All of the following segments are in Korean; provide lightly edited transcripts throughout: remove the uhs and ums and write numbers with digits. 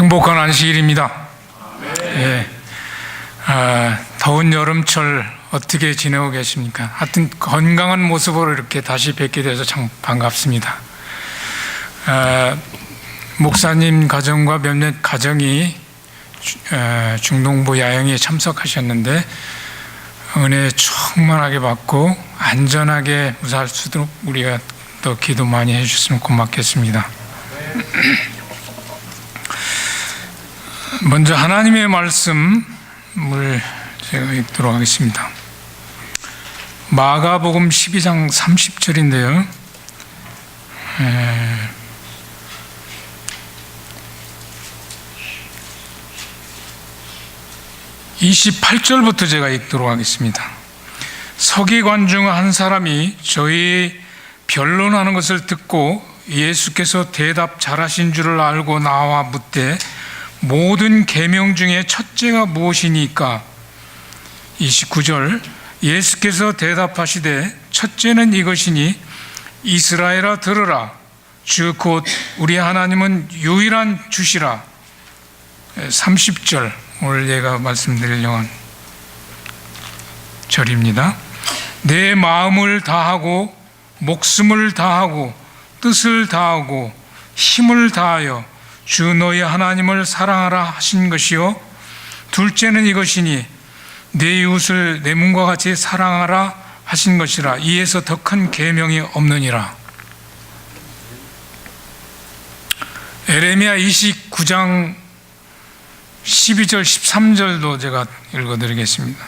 행복한 안식일입니다. 예. 더운 여름철 어떻게 지내고 계십니까? 하여튼 건강한 모습으로 이렇게 다시 뵙게 돼서 참 반갑습니다. 목사님 가정과 몇몇 가정이 중동부 야영에 참석하셨는데 은혜 충만하게 받고 안전하게 무사할 수 있도록 우리가 또 기도 많이 해주셨으면 고맙겠습니다. 먼저 하나님의 말씀을 제가 읽도록 하겠습니다. 마가복음 12장 30절인데요. 28절부터 제가 읽도록 하겠습니다. 서기관 중 한 사람이 저희 변론하는 것을 듣고 예수께서 대답 잘하신 줄을 알고 나와 묻되 모든 계명 중에 첫째가 무엇이니까? 29절 예수께서 대답하시되 첫째는 이것이니 이스라엘아 들으라 주 곧 우리 하나님은 유일한 주시라. 30절 오늘 제가 말씀드리려는 절입니다. 내 마음을 다하고 목숨을 다하고 뜻을 다하고 힘을 다하여 주 너희 하나님을 사랑하라 하신 것이요 둘째는 이것이니 내 이웃을 내 몸과 같이 사랑하라 하신 것이라. 이에서 더 큰 계명이 없느니라. 에레미야 29장 12절 13절도 제가 읽어드리겠습니다.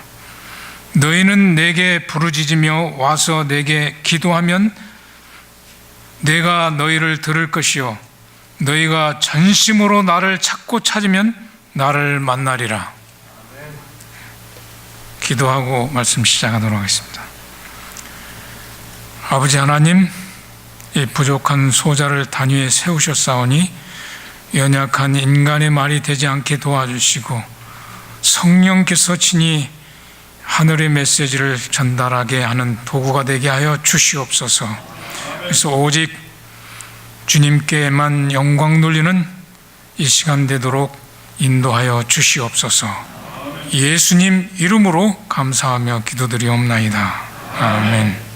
너희는 내게 부르짖으며 와서 내게 기도하면 내가 너희를 들을 것이요 너희가 전심으로 나를 찾고 찾으면 나를 만나리라. 기도하고 말씀 시작하도록 하겠습니다. 아버지 하나님, 이 부족한 소자를 단위에 세우셨사오니 연약한 인간의 말이 되지 않게 도와주시고 성령께서 친히 하늘의 메시지를 전달하게 하는 도구가 되게 하여 주시옵소서. 그래서 오직 주님께만 영광 돌리는 이 시간 되도록 인도하여 주시옵소서. 예수님 이름으로 감사하며 기도드리옵나이다. 아멘.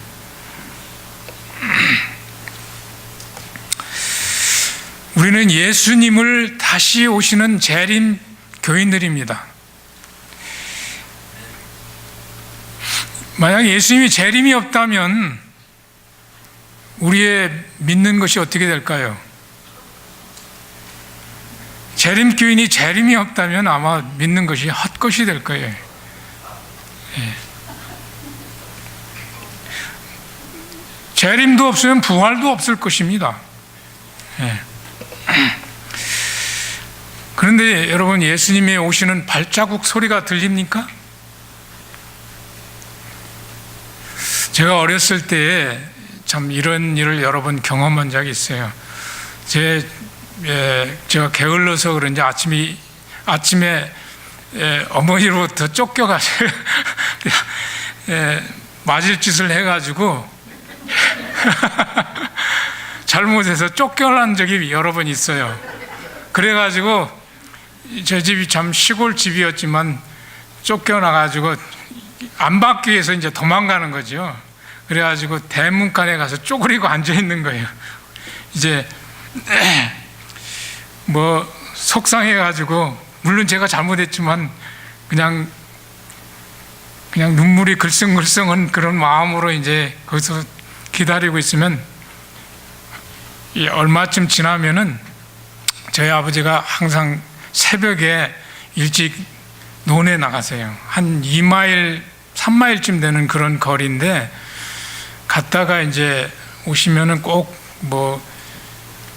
우리는 예수님을 다시 오시는 재림 교인들입니다. 만약 예수님이 재림이 없다면 우리의 믿는 것이 어떻게 될까요? 재림 교인이 재림이 없다면 아마 믿는 것이 헛것이 될 거예요. 재림도 없으면 부활도 없을 것입니다. 그런데 여러분, 예수님의 오시는 발자국 소리가 들립니까? 제가 어렸을 때에 참 이런 일을 여러 번 경험한 적이 있어요. 제가 게을러서 그런지 아침에 어머니로부터 쫓겨가지고 맞을 짓을 해가지고 잘못해서 쫓겨난 적이 여러 번 있어요. 그래가지고 저 집이 참 시골 집이었지만 쫓겨나가지고 안 받기 위해서 이제 도망가는 거죠. 그래가지고 대문간에 가서 쪼그리고 앉아 있는 거예요. 이제 뭐 속상해가지고 물론 제가 잘못했지만 그냥 눈물이 글썽글썽한 그런 마음으로 이제 거기서 기다리고 있으면 얼마쯤 지나면은 저희 아버지가 항상 새벽에 일찍 논에 나가세요. 한 2마일, 3마일쯤 되는 그런 거리인데 갔다가 이제 오시면은 꼭 뭐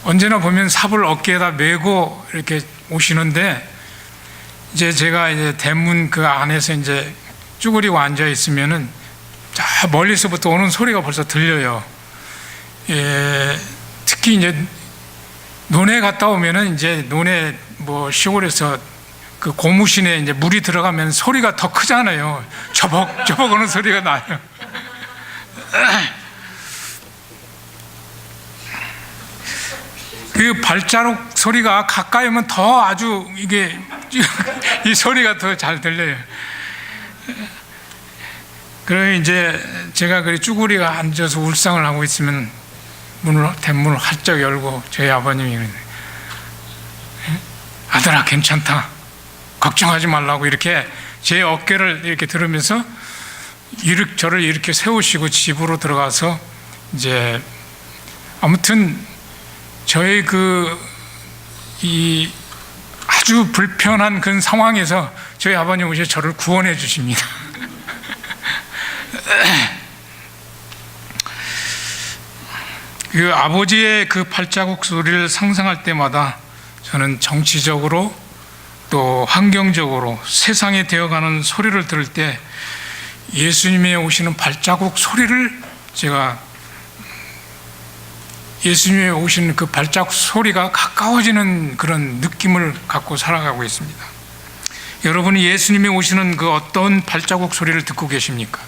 언제나 보면 삽을 어깨에다 메고 이렇게 오시는데 이제 제가 이제 대문 그 안에서 이제 쭈그리고 앉아 있으면은 저 멀리서부터 오는 소리가 벌써 들려요. 특히 이제 논에 갔다 오면은 이제 논에 뭐 시골에서 그 고무신에 이제 물이 들어가면 소리가 더 크잖아요. 저벅저벅 하는 소리가 나요. 그 발자국 소리가 가까이 오면 더 아주 이게 이 소리가 더 잘 들려요. 그러면 이제 제가 그 쭈구리가 앉아서 울상을 하고 있으면 대문을 활짝 열고 저희 아버님이 아들아 괜찮다, 걱정하지 말라고 이렇게 제 어깨를 이렇게 들으면서 저를 이렇게 세우시고 집으로 들어가서 이제 아무튼 저의 이 아주 불편한 그런 상황에서 저희 아버님 오셔서 저를 구원해 주십니다. 그 아버지의 그 발자국 소리를 상상할 때마다 저는 정치적으로 또 환경적으로 세상에 되어가는 소리를 들을 때 예수님의 오시는 발자국 소리를 예수님의 오시는 그 발자국 소리가 가까워지는 그런 느낌을 갖고 살아가고 있습니다. 여러분이 예수님이 오시는 그 어떤 발자국 소리를 듣고 계십니까?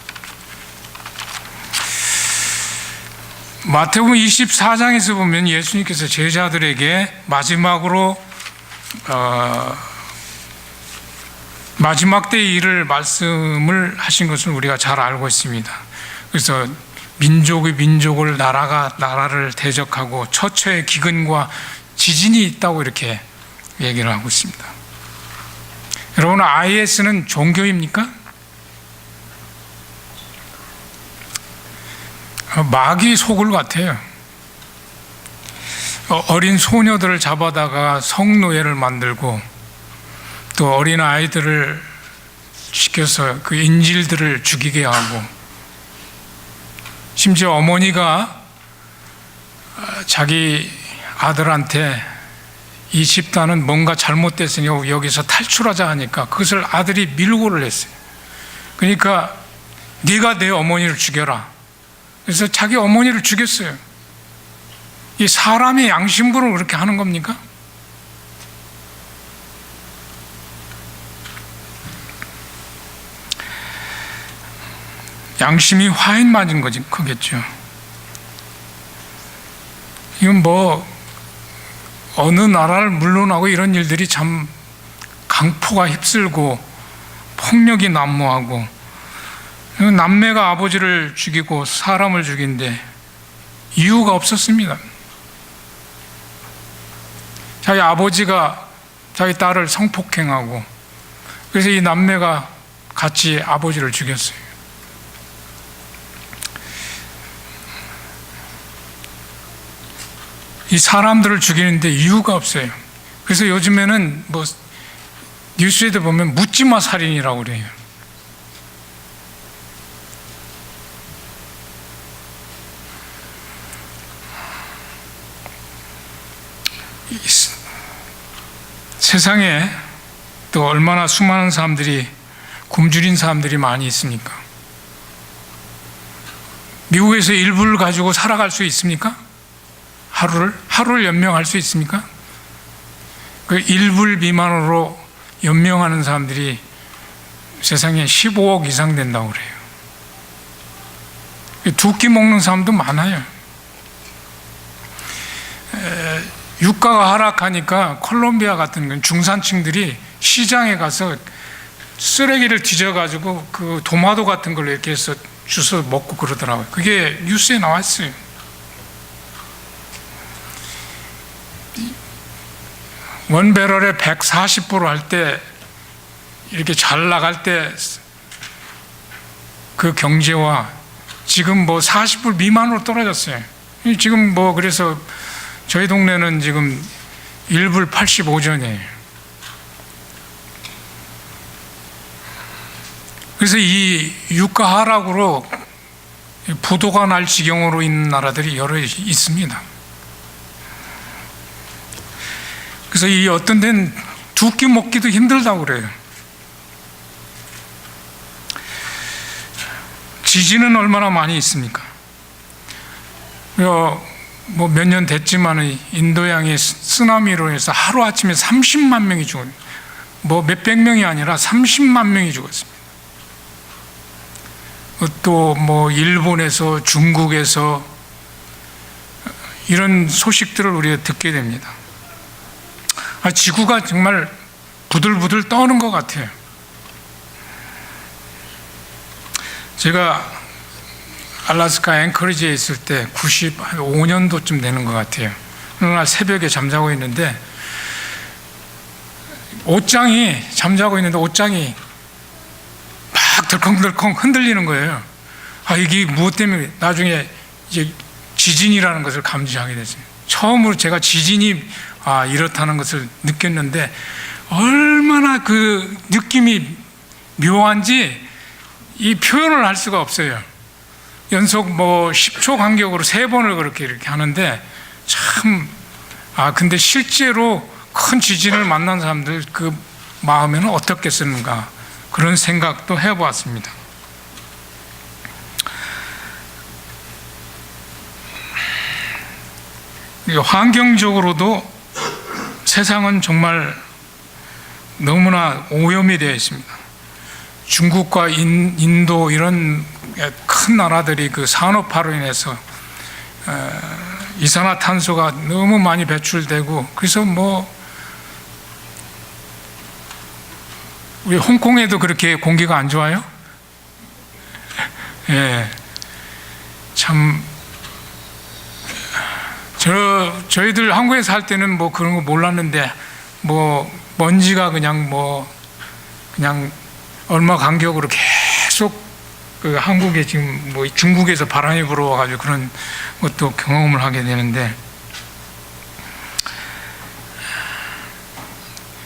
마태복음 24장에서 보면 예수님께서 제자들에게 마지막 때의 일을 말씀을 하신 것을 우리가 잘 알고 있습니다. 그래서 민족이 민족을, 나라가 나라를 대적하고 처처의 기근과 지진이 있다고 이렇게 얘기를 하고 있습니다. 여러분, IS는 종교입니까? 마귀 속을 같아요. 어린 소녀들을 잡아다가 성노예를 만들고 또 어린 아이들을 시켜서 그 인질들을 죽이게 하고, 심지어 어머니가 자기 아들한테 이 집단은 뭔가 잘못됐으니 여기서 탈출하자 하니까 그것을 아들이 밀고를 했어요. 그러니까 네가 내 어머니를 죽여라. 그래서 자기 어머니를 죽였어요. 이 사람의 양심으로 그렇게 하는 겁니까? 양심이 화인 맞은 거겠죠. 이건 어느 나라를 물러나고 이런 일들이 참 강포가 휩쓸고 폭력이 난무하고, 남매가 아버지를 죽이고 사람을 죽인데 이유가 없었습니다. 자기 아버지가 자기 딸을 성폭행하고, 그래서 이 남매가 같이 아버지를 죽였어요. 이 사람들을 죽이는데 이유가 없어요. 그래서 요즘에는 뉴스에도 보면 묻지마 살인이라고 그래요. 세상에 또 얼마나 수많은 사람들이, 굶주린 사람들이 많이 있습니까? 미국에서 일부를 가지고 살아갈 수 있습니까? 하루를 연명할 수 있습니까? 그 1불 미만으로 연명하는 사람들이 세상에 15억 이상 된다고 그래요. 두 끼 먹는 사람도 많아요. 유가가 하락하니까 콜롬비아 같은 건 중산층들이 시장에 가서 쓰레기를 뒤져가지고 그 도마도 같은 걸 이렇게 해서 주워 먹고 그러더라고요. 그게 뉴스에 나왔어요. 원배럴에 140불 할 때, 이렇게 잘 나갈 때 그 경제와 지금 40불 미만으로 떨어졌어요. 지금 그래서 저희 동네는 지금 1불 85전이에요. 그래서 이 유가 하락으로 부도가 날 지경으로 있는 나라들이 여러 있습니다. 그래서 이 어떤 데는 두 끼 먹기도 힘들다고 그래요. 지진은 얼마나 많이 있습니까? 몇 년 됐지만 인도양의 쓰나미로 해서 하루아침에 30만 명이 죽었어요. 몇백 명이 아니라 30만 명이 죽었습니다. 또 일본에서, 중국에서 이런 소식들을 우리가 듣게 됩니다. 지구가 정말 부들부들 떠는 것 같아요. 제가 알래스카 앵커리지에 있을 때 95년도쯤 되는 것 같아요. 어느 날 새벽에 잠자고 있는데 잠자고 있는데 옷장이 막 덜컹덜컹 흔들리는 거예요. 이게 무엇 때문에? 나중에 이제 지진이라는 것을 감지하게 됐어요. 처음으로 제가 지진이 이렇다는 것을 느꼈는데 얼마나 그 느낌이 묘한지 이 표현을 할 수가 없어요. 연속 10초 간격으로 3번을 그렇게 하는데 참, 근데 실제로 큰 지진을 만난 사람들 그 마음에는 어떻겠는가 그런 생각도 해보았습니다. 환경적으로도 세상은 정말 너무나 오염이 되어 있습니다. 중국과 인도 이런 큰 나라들이 그 산업화로 인해서 이산화탄소가 너무 많이 배출되고, 그래서 우리 홍콩에도 그렇게 공기가 안 좋아요? 예, 참 저희들 한국에 살 때는 그런 거 몰랐는데 먼지가 그냥 얼마 간격으로 계속 그 한국에 지금 중국에서 바람이 불어와가지고 그런 것도 경험을 하게 되는데,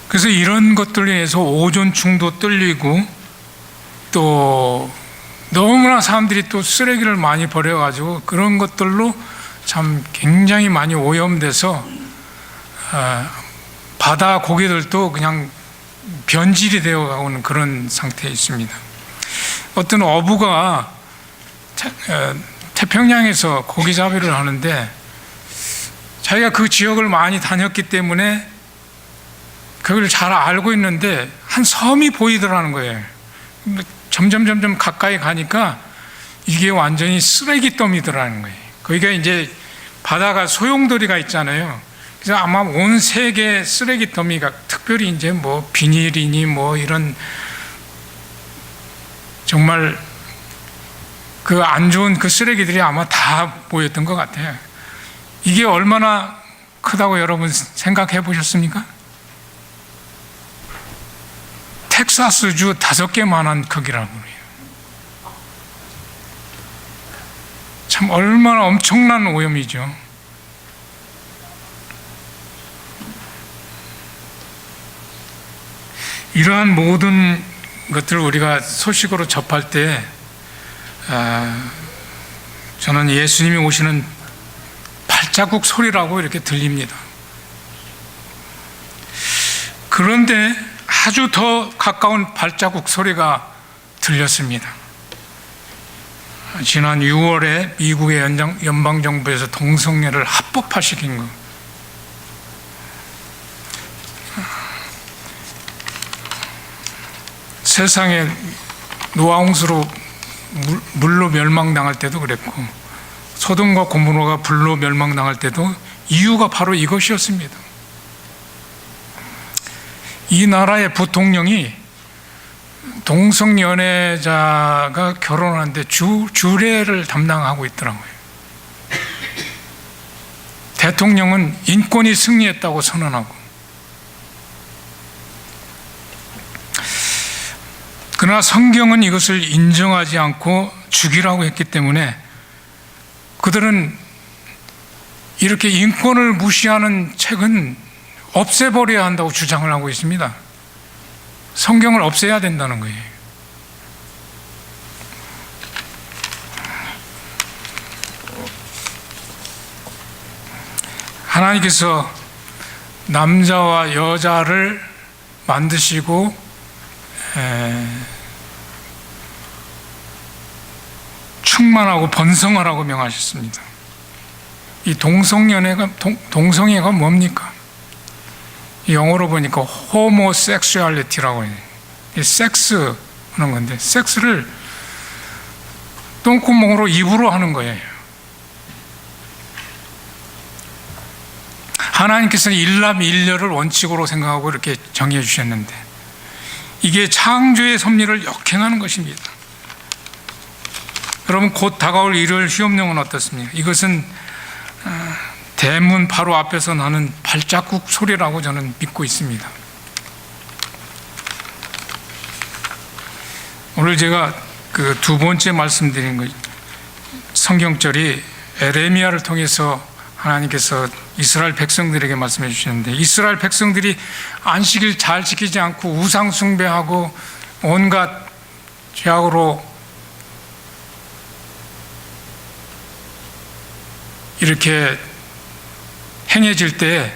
그래서 이런 것들로 인해서 오존층도 뚫리고 또 너무나 사람들이 또 쓰레기를 많이 버려가지고 그런 것들로 참 굉장히 많이 오염돼서 바다 고기들도 그냥 변질이 되어가는 그런 상태에 있습니다. 어떤 어부가 태평양에서 고기잡이를 하는데 자기가 그 지역을 많이 다녔기 때문에 그걸 잘 알고 있는데 한 섬이 보이더라는 거예요. 점점 가까이 가니까 이게 완전히 쓰레기더미더라는 거예요. 거기가 이제 바다가 소용돌이가 있잖아요. 그래서 아마 온 세계 쓰레기 더미가 특별히 이제 비닐이니 이런 정말 그 안 좋은 그 쓰레기들이 아마 다 모였던 것 같아요. 이게 얼마나 크다고 여러분 생각해 보셨습니까? 텍사스주 5개만한 크기라고 그래요. 참 얼마나 엄청난 오염이죠. 이러한 모든 것들을 우리가 소식으로 접할 때 저는 예수님이 오시는 발자국 소리라고 이렇게 들립니다. 그런데 아주 더 가까운 발자국 소리가 들렸습니다. 지난 6월에 미국의 연방정부에서 동성애를 합법화시킨 것. 세상에 노아홍수로 물로 멸망당할 때도 그랬고 소돔과 고모라가 불로 멸망당할 때도 이유가 바로 이것이었습니다. 이 나라의 부통령이 동성연애자가 결혼하는데 주례를 담당하고 있더라고요. 대통령은 인권이 승리했다고 선언하고, 그러나 성경은 이것을 인정하지 않고 죽이라고 했기 때문에 그들은 이렇게 인권을 무시하는 책은 없애버려야 한다고 주장을 하고 있습니다. 성경을 없애야 된다는 거예요. 하나님께서 남자와 여자를 만드시고 충만하고 번성하라고 명하셨습니다. 이 동성애가 뭡니까? 영어로 보니까 호모섹슈얼리티라고 해요. 섹스 하는 건데, 섹스를 똥구멍으로 입으로 하는 거예요. 하나님께서는 일남일녀를 원칙으로 생각하고 이렇게 정해 주셨는데 이게 창조의 섭리를 역행하는 것입니다. 여러분, 곧 다가올 일요일 휴업령은 어떻습니까? 이것은 대문 바로 앞에서 나는 발자국 소리라고 저는 믿고 있습니다. 오늘 제가 그 두 번째 말씀드린 거, 성경절이 에레미야를 통해서 하나님께서 이스라엘 백성들에게 말씀해 주셨는데, 이스라엘 백성들이 안식일 잘 지키지 않고 우상 숭배하고 온갖 죄악으로 이렇게 행해질 때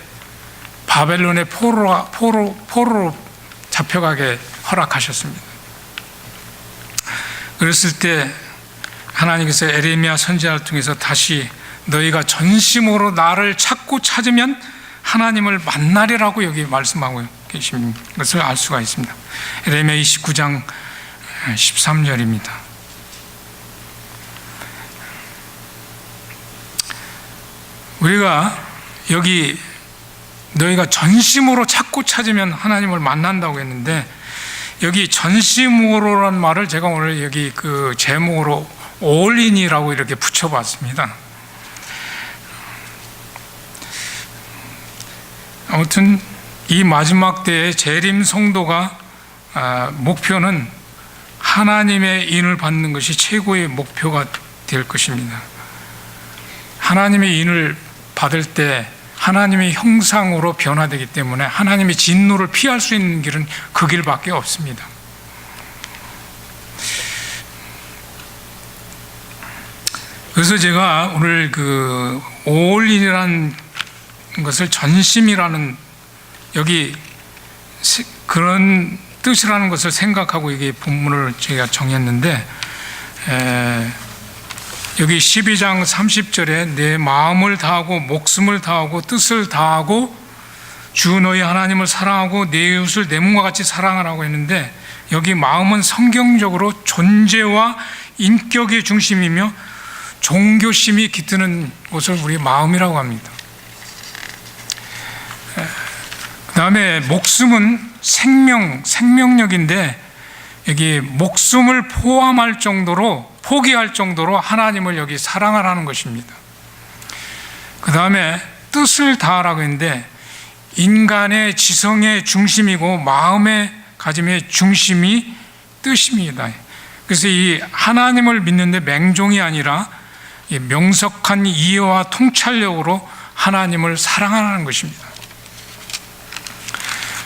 바벨론의 포로로 잡혀가게 허락하셨습니다. 그랬을 때 하나님께서 에레미야 선지자를 통해서 다시 너희가 전심으로 나를 찾고 찾으면 하나님을 만나리라고 여기 말씀하고 계신 것을 알 수가 있습니다. 에레미야 29장 13절입니다. 우리가 여기 너희가 전심으로 찾고 찾으면 하나님을 만난다고 했는데, 여기 전심으로란 말을 제가 오늘 여기 그 제목으로 올인이라고 이렇게 붙여봤습니다. 아무튼 이 마지막 때의 재림 성도가 목표는 하나님의 인을 받는 것이 최고의 목표가 될 것입니다. 하나님의 인을 받을 때 하나님의 형상으로 변화되기 때문에 하나님의 진노를 피할 수 있는 길은 그 길밖에 없습니다. 그래서 제가 오늘 그 올인이라는 것을 전심이라는 여기 그런 뜻이라는 것을 생각하고 이게 본문을 제가 정했는데, 여기 12장 30절에 내 마음을 다하고 목숨을 다하고 뜻을 다하고 주 너희 하나님을 사랑하고 내 이웃을 내 몸과 같이 사랑하라고 했는데, 여기 마음은 성경적으로 존재와 인격의 중심이며 종교심이 깃드는 곳을 우리 마음이라고 합니다. 그 다음에 목숨은 생명력인데, 여기 목숨을 포함할 정도로, 포기할 정도로 하나님을 여기 사랑하라는 것입니다. 그 다음에 뜻을 다하라고 했는데, 인간의 지성의 중심이고 마음의 가짐의 중심이 뜻입니다. 그래서 이 하나님을 믿는데 맹종이 아니라 명석한 이해와 통찰력으로 하나님을 사랑하는 것입니다.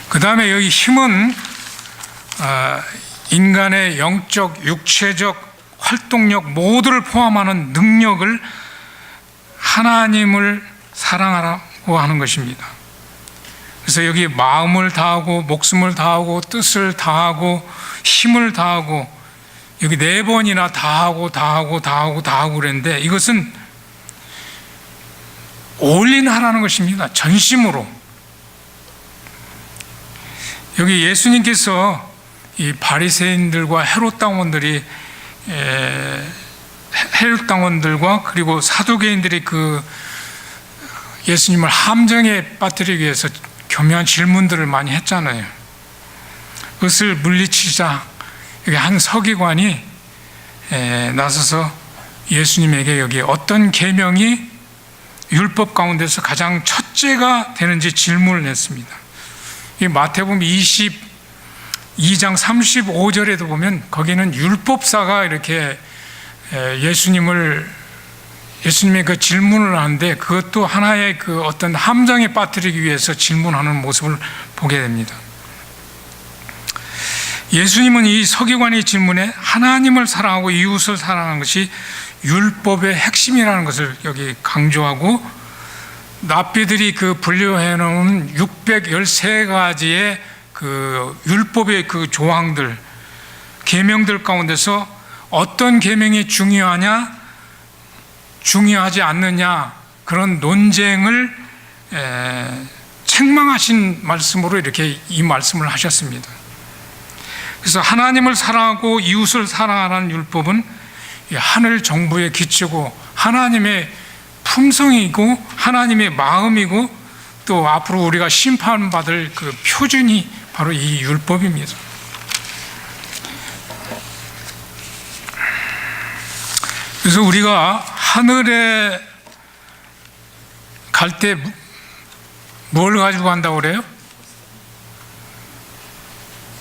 그 다음에 여기 힘은 인간의 영적, 육체적 활동력 모두를 포함하는 능력을 하나님을 사랑하라고 하는 것입니다. 그래서 여기 마음을 다하고 목숨을 다하고 뜻을 다하고 힘을 다하고 여기 4번이나 다하고 그랬는데, 이것은 올인하라는 것입니다. 전심으로. 여기 예수님께서 이 바리새인들과 헤롯 당원들과 그리고 사두개인들이 그 예수님을 함정에 빠뜨리기 위해서 교묘한 질문들을 많이 했잖아요. 그것을 물리치자 여기 한 서기관이 나서서 예수님에게 여기 어떤 계명이 율법 가운데서 가장 첫째가 되는지 질문을 했습니다. 이 마태복음 22장 35절에도 보면 거기는 율법사가 이렇게 예수님의 그 질문을 하는데, 그것도 하나의 그 어떤 함정에 빠뜨리기 위해서 질문하는 모습을 보게 됩니다. 예수님은 이 서기관의 질문에 하나님을 사랑하고 이웃을 사랑하는 것이 율법의 핵심이라는 것을 여기 강조하고, 랍비들이 그 분류해 놓은 613가지의 그 율법의 그 조항들, 계명들 가운데서 어떤 계명이 중요하냐, 중요하지 않느냐, 그런 논쟁을 책망하신 말씀으로 이렇게 이 말씀을 하셨습니다. 그래서 하나님을 사랑하고 이웃을 사랑하라는 율법은 하늘 정부의 기초고 하나님의 품성이고 하나님의 마음이고 또 앞으로 우리가 심판받을 그 표준이 바로 이 율법입니다. 그래서 우리가 하늘에 갈 때 뭘 가지고 간다고 그래요?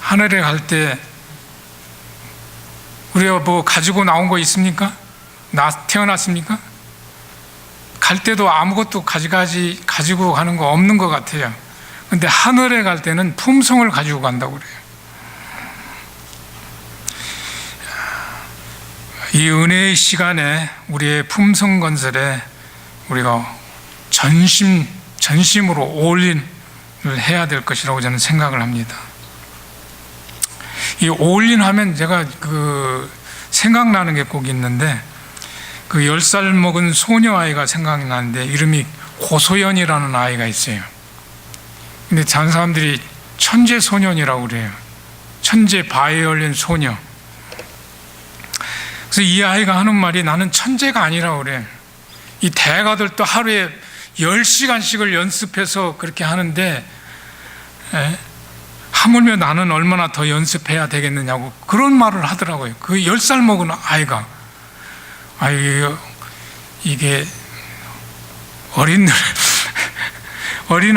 하늘에 갈 때 우리가 뭐 가지고 나온 거 있습니까? 태어났습니까? 갈 때도 아무것도 가지고 가는 거 없는 것 같아요. 근데 하늘에 갈 때는 품성을 가지고 간다고 그래요. 이 은혜의 시간에 우리의 품성 건설에 우리가 전심으로 올인을 해야 될 것이라고 저는 생각을 합니다. 이 올인하면 제가 생각나는 게 꼭 있는데, 10살 먹은 소녀 아이가 생각나는데, 이름이 고소연이라는 아이가 있어요. 근데 다른 사람들이 천재 소년이라고 그래요. 천재 바이올린 소녀. 그래서 이 아이가 하는 말이, 나는 천재가 아니라고 그래. 이 대가들도 하루에 10시간씩을 연습해서 그렇게 하는데, 하물며 나는 얼마나 더 연습해야 되겠느냐고 그런 말을 하더라고요. 그 10살 먹은 아이가. 이게 어린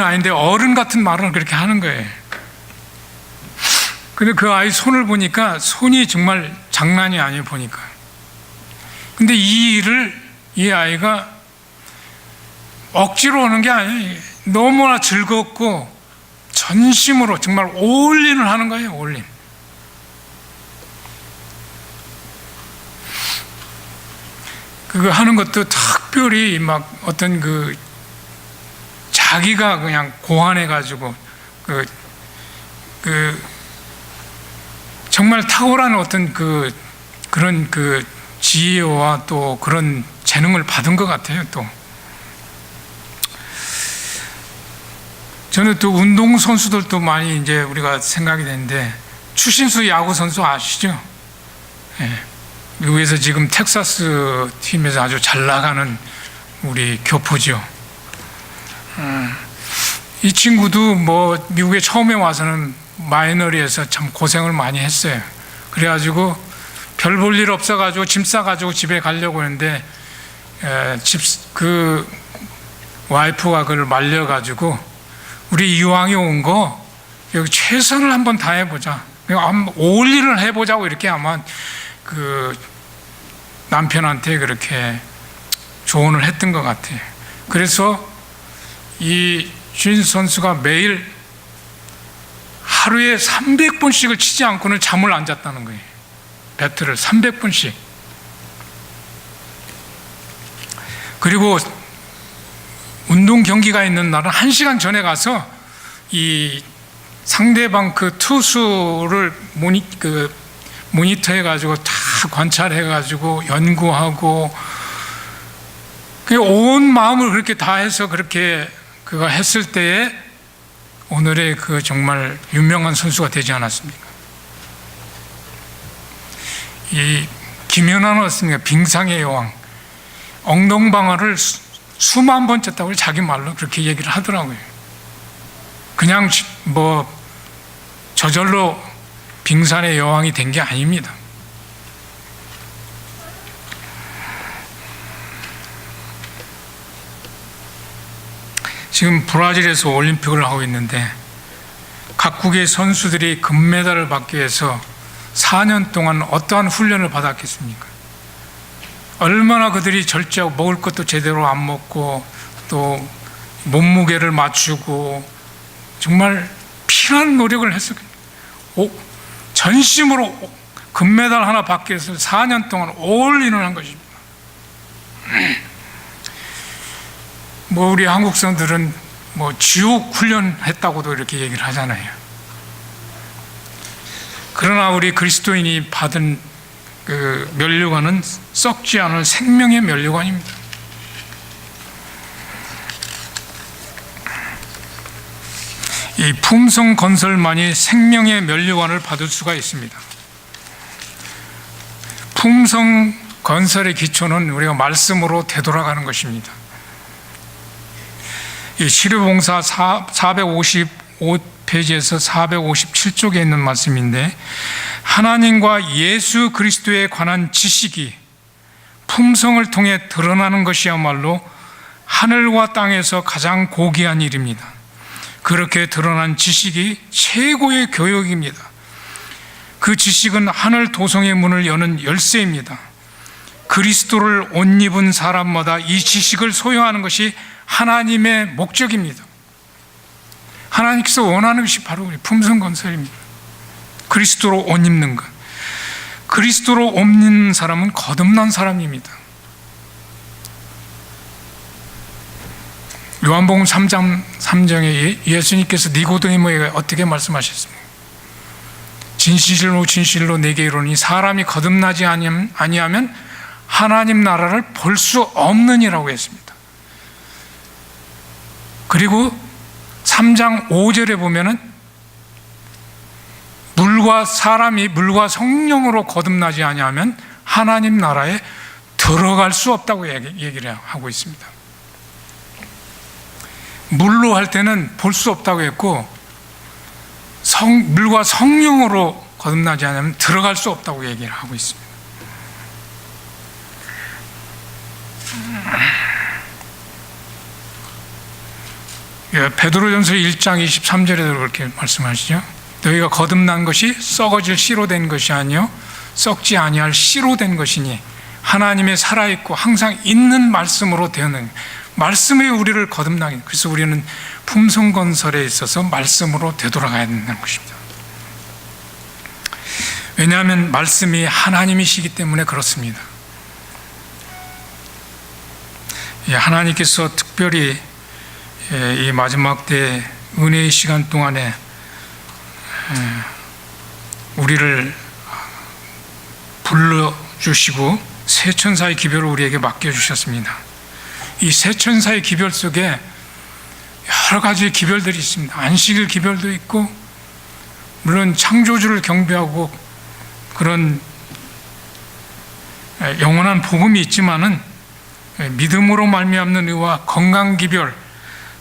아이인데 어른 같은 말을 그렇게 하는 거예요. 근데 그 아이 손을 보니까 손이 정말 장난이 아니에요, 보니까. 근데 이 일을 이 아이가 억지로 하는 게 아니에요. 너무나 즐겁고 전심으로 정말 올인을 하는 거예요, 올인. 그거 하는 것도 특별히 막 어떤 자기가 그냥 고안해가지고 정말 탁월한 어떤 그런 지혜와 또 그런 재능을 받은 것 같아요, 또. 저는 또 운동선수들도 많이 이제 우리가 생각이 되는데, 추신수 야구선수 아시죠? 예. 미국에서 지금 텍사스 팀에서 아주 잘 나가는 우리 교포죠. 이 친구도 뭐 미국에 처음에 와서는 마이너리에서 참 고생을 많이 했어요. 그래가지고 별 볼 일 없어가지고 짐 싸가지고 집에 가려고 했는데, 와이프가 그걸 말려가지고, 우리 이왕이 온 거 여기 최선을 한번 다해보자, 올 일을 해보자고 이렇게 아마 남편한테 그렇게 조언을 했던 것 같아요. 그래서 이 준 선수가 매일 하루에 300번씩을 치지 않고는 잠을 안 잤다는 거예요. 배트를 300번씩. 모이고 운동 경기가 있는 날은 1시간 전에 가서 이 상대방 그 투수를 모니터해 가지고 다 관찰해 가지고 연구하고 온 마음을 그렇게 다해서 그렇게 그가 했을 때에 오늘의 그 정말 유명한 선수가 되지 않았습니까? 이 김연아는 어떻습니까? 빙상의 여왕, 엉덩방아를 수만 번 쳤다고 자기 말로 그렇게 얘기를 하더라고요. 그냥 뭐 저절로 빙산의 여왕이 된 게 아닙니다. 지금 브라질에서 올림픽을 하고 있는데 각국의 선수들이 금메달을 받기 위해서 4년 동안 어떠한 훈련을 받았겠습니까? 얼마나 그들이 절제하고 먹을 것도 제대로 안 먹고 또 몸무게를 맞추고 정말 피나는 노력을 했어요. 전심으로 금메달 하나 받기 위해서 4년 동안 올인을 한 것입니다. 뭐 우리 한국 사람들은 뭐 지옥 훈련했다고도 이렇게 얘기를 하잖아요. 그러나 우리 그리스도인이 받은 그 면류관은 썩지 않을 생명의 면류관입니다. 이 품성 건설만이 생명의 면류관을 받을 수가 있습니다. 품성 건설의 기초는 우리가 말씀으로 되돌아가는 것입니다. 이 시류봉사 455페이지에서 457쪽에 있는 말씀인데, 하나님과 예수 그리스도에 관한 지식이 품성을 통해 드러나는 것이야말로 하늘과 땅에서 가장 고귀한 일입니다. 그렇게 드러난 지식이 최고의 교역입니다. 그 지식은 하늘 도성의 문을 여는 열쇠입니다. 그리스도를 옷 입은 사람마다 이 지식을 소유하는 것이 하나님의 목적입니다. 하나님께서 원하는 것이 바로 우리 품성건설입니다. 그리스도로 옷 입는 것. 그리스도로 옷 입는 사람은 거듭난 사람입니다. 요한복음 3장 3장에 예수님께서 니고데모에게 어떻게 말씀하셨습니까? 진실로 진실로 내게 이르노니 사람이 거듭나지 아니하면 하나님 나라를 볼 수 없느니라고 했습니다. 그리고 3장 5절에 보면은 물과 성령으로 거듭나지 아니하면 하나님 나라에 들어갈 수 없다고 얘기를 하고 있습니다. 물로 할 때는 볼 수 없다고 했고, 물과 성령으로 거듭나지 않으면 들어갈 수 없다고 얘기를 하고 있습니다. 베드로전서 1장 23절에도 그렇게 말씀하시죠. 너희가 거듭난 것이 썩어질 씨로 된 것이 아니요 썩지 아니할 씨로 된 것이니 하나님의 살아있고 항상 있는 말씀으로 되는, 말씀에 우리를 거듭나게. 그래서 우리는 품성건설에 있어서 말씀으로 되돌아가야 된다는 것입니다. 왜냐하면 말씀이 하나님이시기 때문에 그렇습니다. 하나님께서 특별히 이 마지막 때 은혜의 시간 동안에 우리를 불러주시고 새 천사의 기별을 우리에게 맡겨주셨습니다. 이 새 천사의 기별 속에 여러 가지 기별들이 있습니다. 안식일 기별도 있고, 물론 창조주를 경배하고 그런 영원한 복음이 있지만은 믿음으로 말미암는 의와 건강 기별,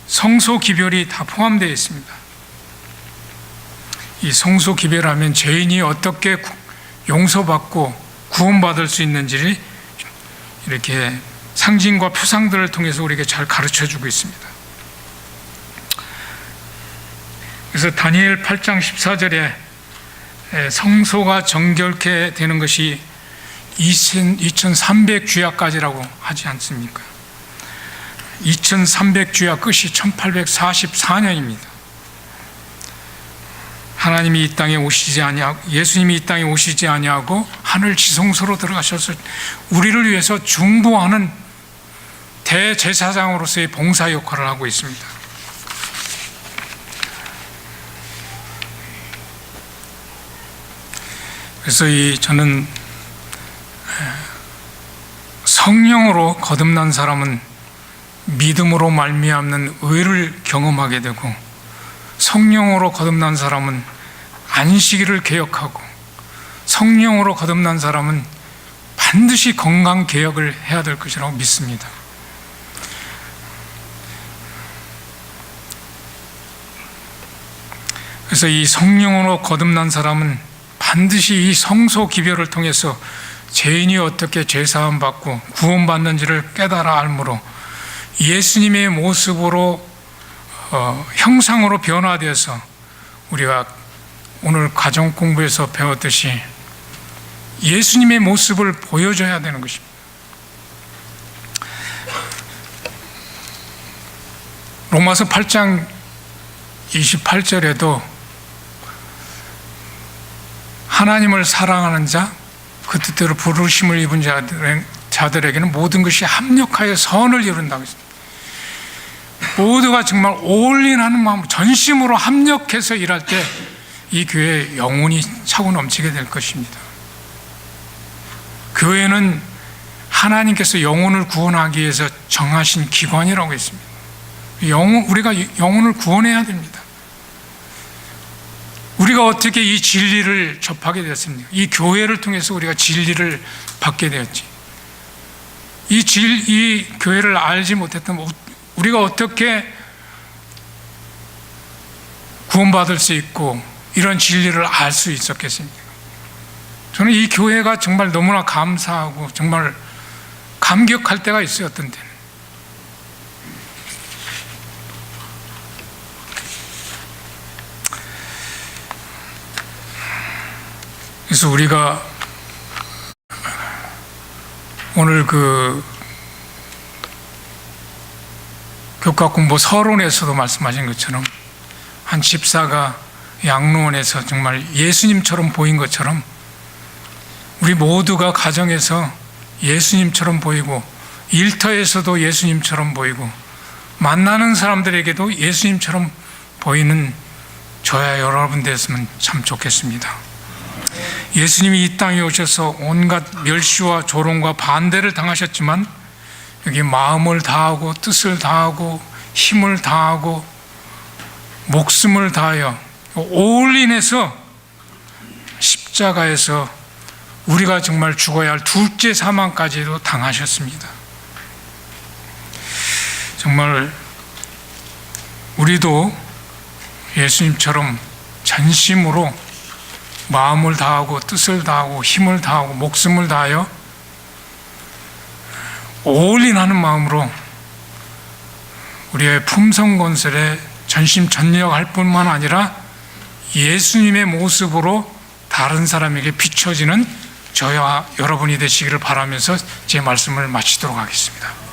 성소 기별이 다 포함되어 있습니다. 이 성소 기별하면 죄인이 어떻게 용서받고 구원받을 수 있는지를 이렇게 상징과 표상들을 통해서 우리에게 잘 가르쳐주고 있습니다. 그래서 다니엘 8장 14절에 성소가 정결케 되는 것이 2300주야까지라고 하지 않습니까? 2300주야 끝이 1844년입니다. 하나님이 이 땅에 오시지 아니하고, 예수님이 이 땅에 오시지 아니하고 하늘 지성소로 들어가셔서 우리를 위해서 중보하는 대제사장으로서의 봉사 역할을 하고 있습니다. 그래서 저는 성령으로 거듭난 사람은 믿음으로 말미암는 의를 경험하게 되고, 성령으로 거듭난 사람은 안식일을 개혁하고, 성령으로 거듭난 사람은 반드시 건강 개혁을 해야 될 것이라고 믿습니다. 그래서 이 성령으로 거듭난 사람은 반드시 이 성소 기별을 통해서 죄인이 어떻게 죄사함 받고 구원받는지를 깨달아 알므로 예수님의 모습으로 형상으로 변화되어서 우리가 오늘 가정 공부에서 배웠듯이 예수님의 모습을 보여줘야 되는 것입니다. 로마서 8장 28절에도 하나님을 사랑하는 자, 그 뜻대로 부르심을 입은 자들에게는 모든 것이 합력하여 선을 이룬다고 했습니다. 모두가 정말 올인하는 마음, 전심으로 합력해서 일할 때 이 교회의 영혼이 차고 넘치게 될 것입니다. 교회는 하나님께서 영혼을 구원하기 위해서 정하신 기관이라고 했습니다. 우리가 영혼을 구원해야 됩니다. 우리가 어떻게 이 진리를 접하게 되었습니까? 이 교회를 통해서 우리가 진리를 받게 되었지. 이 교회를 알지 못했던 우리가 어떻게 구원받을 수 있고 이런 진리를 알 수 있었겠습니까? 저는 이 교회가 정말 너무나 감사하고 정말 감격할 때가 있어요. 어떤 때는 그래서 우리가 오늘 그 교과 공부 서론에서도 말씀하신 것처럼 한 집사가 양로원에서 정말 예수님처럼 보인 것처럼 우리 모두가 가정에서 예수님처럼 보이고 일터에서도 예수님처럼 보이고 만나는 사람들에게도 예수님처럼 보이는 저야 여러분 됐으면 참 좋겠습니다. 예수님이 이 땅에 오셔서 온갖 멸시와 조롱과 반대를 당하셨지만 여기 마음을 다하고 뜻을 다하고 힘을 다하고 목숨을 다하여 올인해서 십자가에서 우리가 정말 죽어야 할 둘째 사망까지도 당하셨습니다. 정말 우리도 예수님처럼 전심으로 마음을 다하고 뜻을 다하고 힘을 다하고 목숨을 다하여 올인하는 마음으로 우리의 품성건설에 전심전력할 뿐만 아니라 예수님의 모습으로 다른 사람에게 비춰지는 저와 여러분이 되시기를 바라면서 제 말씀을 마치도록 하겠습니다.